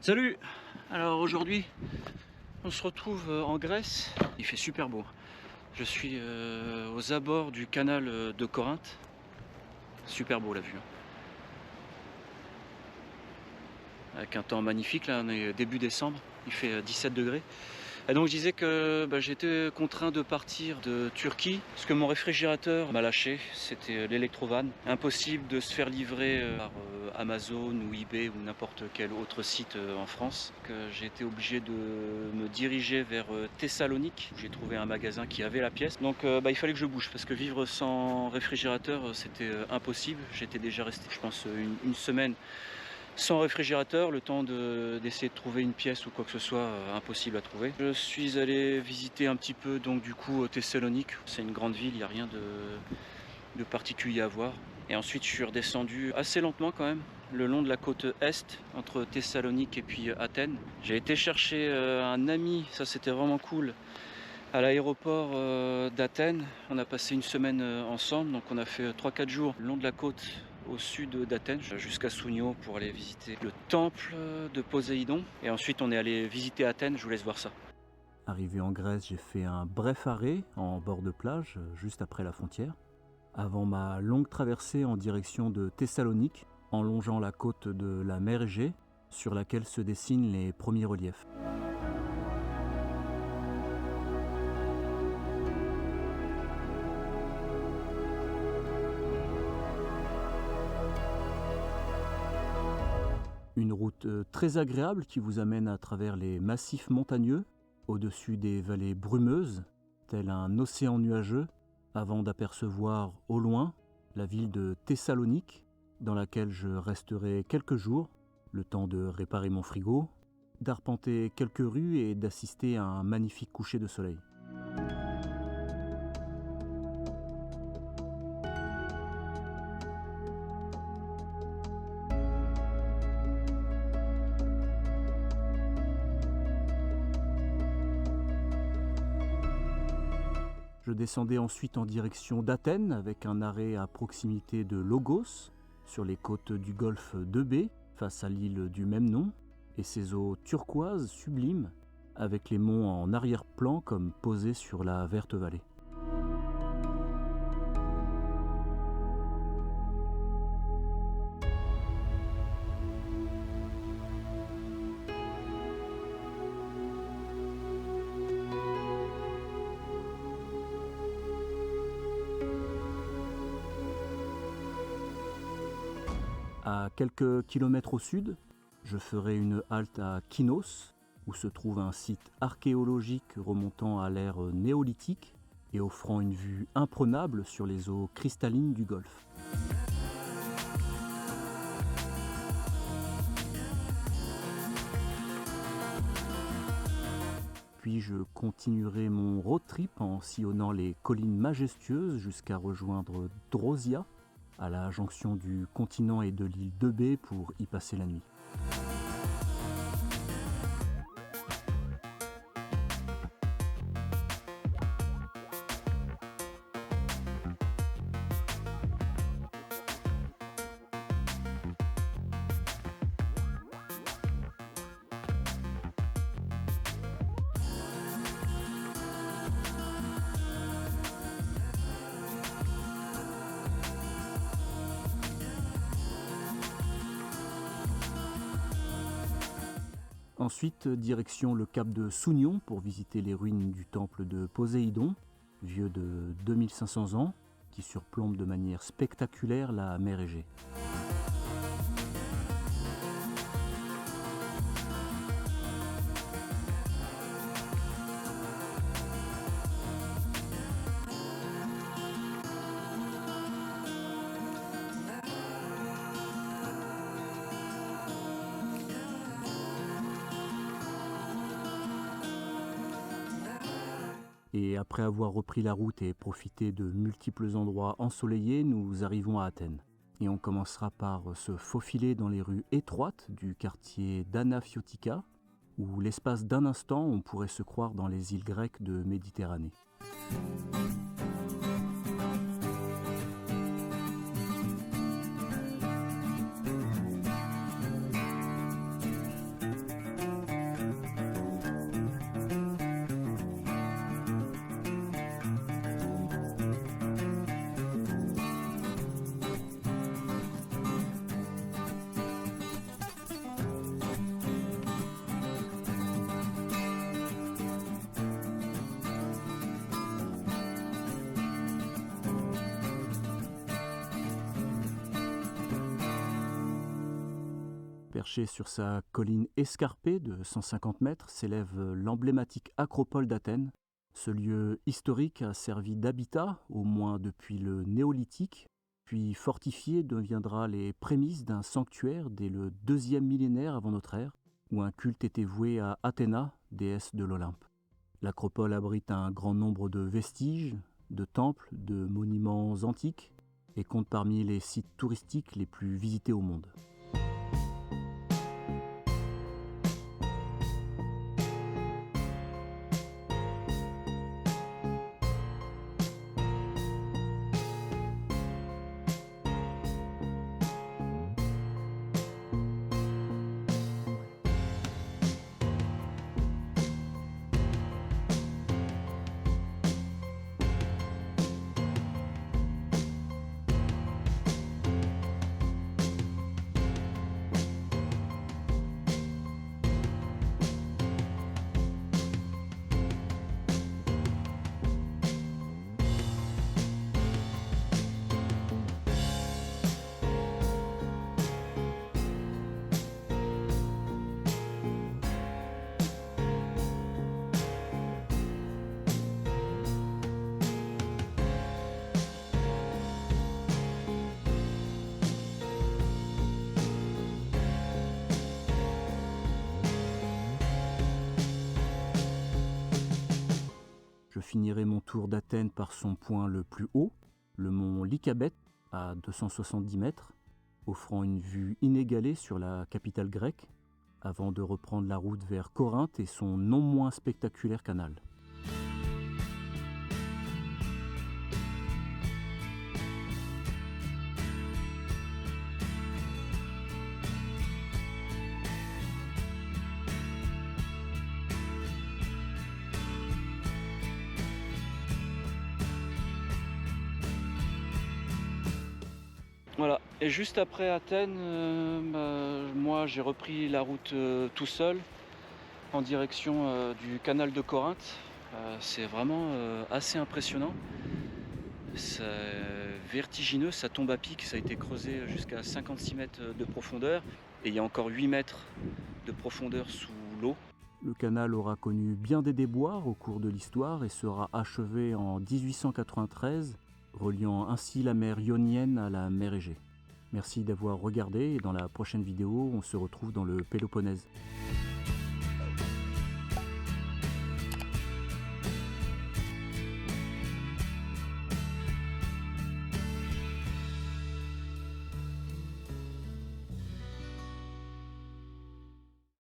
Salut! Alors aujourd'hui, on se retrouve en Grèce. Il fait super beau. Je suis aux abords du canal de Corinthe. Super beau la vue, hein. Avec un temps magnifique, là on est début décembre, il fait 17 degrés. Et donc je disais que j'étais contraint de partir de Turquie parce que mon réfrigérateur m'a lâché, c'était l'électrovan. Impossible de se faire livrer par Amazon ou eBay ou n'importe quel autre site en France. J'ai été obligé de me diriger vers Thessalonique, où j'ai trouvé un magasin qui avait la pièce. Donc il fallait que je bouge parce que vivre sans réfrigérateur c'était impossible. J'étais déjà resté je pense une semaine sans réfrigérateur, le temps d'essayer de trouver une pièce ou quoi que ce soit, impossible à trouver. Je suis allé visiter un petit peu donc du coup Thessalonique. C'est une grande ville, il n'y a rien de particulier à voir. Et ensuite je suis redescendu assez lentement quand même, le long de la côte est, entre Thessalonique et puis Athènes. J'ai été chercher un ami, ça c'était vraiment cool, à l'aéroport d'Athènes. On a passé une semaine ensemble, donc on a fait 3-4 jours le long de la côte au sud d'Athènes jusqu'à Sounio pour aller visiter le temple de Poséidon. Et ensuite on est allé visiter Athènes, je vous laisse voir ça. Arrivé en Grèce, j'ai fait un bref arrêt en bord de plage, juste après la frontière, avant ma longue traversée en direction de Thessalonique, en longeant la côte de la mer Égée, sur laquelle se dessinent les premiers reliefs. Une route très agréable qui vous amène à travers les massifs montagneux, au-dessus des vallées brumeuses, tel un océan nuageux, avant d'apercevoir au loin la ville de Thessalonique, dans laquelle je resterai quelques jours, le temps de réparer mon frigo, d'arpenter quelques rues et d'assister à un magnifique coucher de soleil. Je descendais ensuite en direction d'Athènes avec un arrêt à proximité de Logos, sur les côtes du golfe d'Eubée, face à l'île du même nom, et ses eaux turquoises sublimes, avec les monts en arrière-plan comme posés sur la verte vallée. À quelques kilomètres au sud, je ferai une halte à Kinos, où se trouve un site archéologique remontant à l'ère néolithique et offrant une vue imprenable sur les eaux cristallines du golfe. Puis je continuerai mon road trip en sillonnant les collines majestueuses jusqu'à rejoindre Drozia, à la jonction du continent et de l'île d'Eubée pour y passer la nuit. Ensuite, direction le cap de Sounion pour visiter les ruines du temple de Poséidon, vieux de 2500 ans, qui surplombe de manière spectaculaire la mer Égée. Et après avoir repris la route et profité de multiples endroits ensoleillés, nous arrivons à Athènes. Et on commencera par se faufiler dans les rues étroites du quartier d'Anafiotika, où l'espace d'un instant on pourrait se croire dans les îles grecques de Méditerranée. Perché sur sa colline escarpée de 150 mètres s'élève l'emblématique Acropole d'Athènes. Ce lieu historique a servi d'habitat, au moins depuis le néolithique, puis fortifié deviendra les prémices d'un sanctuaire dès le 2e millénaire avant notre ère, où un culte était voué à Athéna, déesse de l'Olympe. L'acropole abrite un grand nombre de vestiges, de temples, de monuments antiques et compte parmi les sites touristiques les plus visités au monde. Je finirai mon tour d'Athènes par son point le plus haut, le mont Lycabette, à 270 mètres, offrant une vue inégalée sur la capitale grecque, avant de reprendre la route vers Corinthe et son non moins spectaculaire canal. Voilà, et juste après Athènes, moi j'ai repris la route tout seul en direction du canal de Corinthe. C'est vraiment assez impressionnant. C'est vertigineux, ça tombe à pic, ça a été creusé jusqu'à 56 mètres de profondeur et il y a encore 8 mètres de profondeur sous l'eau. Le canal aura connu bien des déboires au cours de l'histoire et sera achevé en 1893, reliant ainsi la mer Ionienne à la mer Égée. Merci d'avoir regardé et dans la prochaine vidéo, on se retrouve dans le Péloponnèse.